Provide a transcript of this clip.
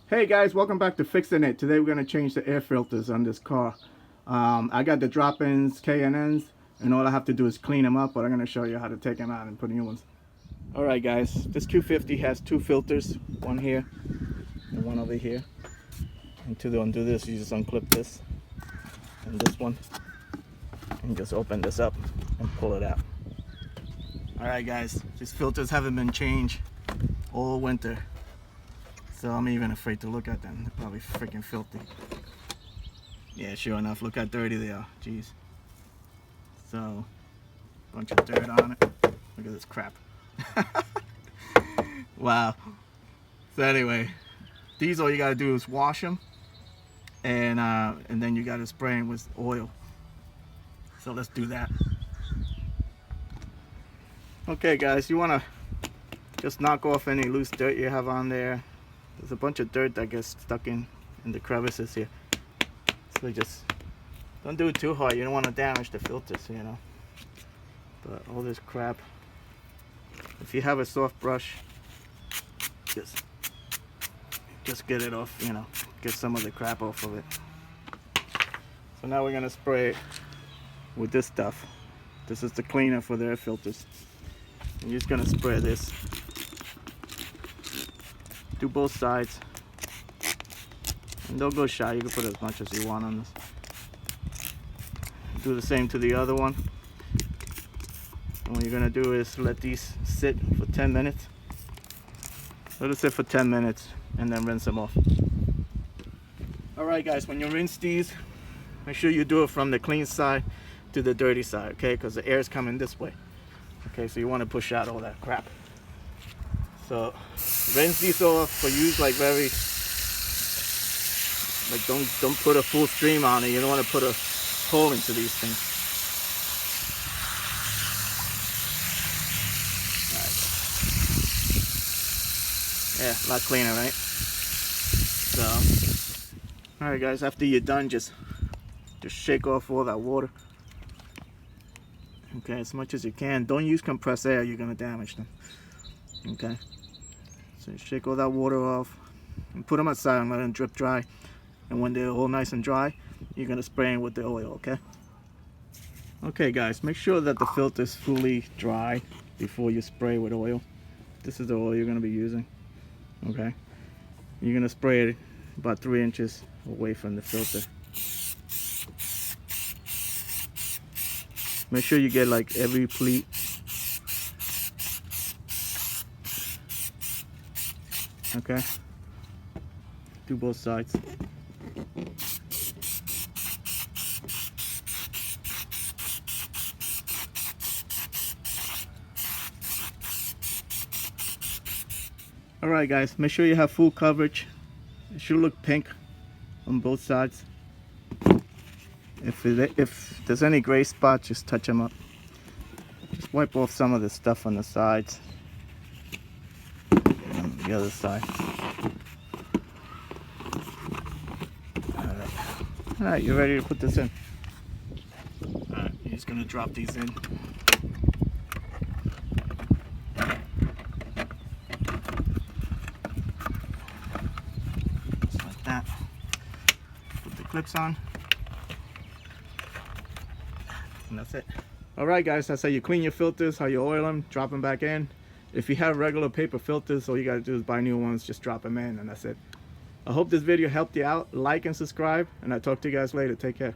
Hey guys, welcome back to Fixing It. Today we're going to change the air filters on this car. I got the drop-ins, K&Ns, and all I have to do is clean them up, but I'm going to show you how to take them out and put new ones. Alright guys, this Q50 has two filters, one here and one over here. And to undo this, you just unclip this and this one and just open this up and pull it out. Alright guys, these filters haven't been changed all winter. So I'm even afraid to look at them. They're probably freaking filthy. Yeah, sure enough, look how dirty they are. Jeez. So, bunch of dirt on it. Look at this crap. Wow. So anyway, these all you gotta do is wash them, and then you gotta spray them with oil. So let's do that. Okay, guys, you wanna just knock off any loose dirt you have on there. There's a bunch of dirt that gets stuck in the crevices here. So just don't do it too hard. You don't want to damage the filters, you know. But all this crap, if you have a soft brush, just get it off, you know, get some of the crap off of it. So now we're gonna spray it with this stuff. This is the cleaner for the air filters. And you're just gonna spray this. Do both sides, and don't go shy. You can put as much as you want on this. Do the same to the other one. And what you're gonna do is let these sit for 10 minutes. Let it sit for 10 minutes and then rinse them off. Alright guys, when you rinse these, make sure you do it from the clean side to the dirty side, okay? Because the air is coming this way. Okay, so you want to push out all that crap. So rinse these off, but use like don't put a full stream on it. You don't want to put a hole into these things. All right. Yeah, a lot cleaner, right? So, all right, guys. After you're done, just shake off all that water. Okay, as much as you can. Don't use compressed air. You're gonna damage them. Okay. So shake all that water off and put them outside and let them drip dry. And when they're all nice and dry, you're gonna spray them with the oil, okay? Okay guys, make sure that the filter is fully dry before you spray with oil. This is the oil you're gonna be using, okay? You're gonna spray it about 3 inches away from the filter. Make sure you get like every pleat. Okay, do both sides. Alright guys, make sure you have full coverage. It should look pink on both sides. If there's any gray spots, just touch them up. Just wipe off some of the stuff on the sides. The other side. Alright, you're ready to put this in. Alright, you're just gonna drop these in. Just like that. Put the clips on. And that's it. Alright guys, that's how you clean your filters, how you oil them, drop them back in. If you have regular paper filters, all you gotta do is buy new ones, just drop them in, and that's it. I hope this video helped you out. Like and subscribe, and I'll talk to you guys later. Take care.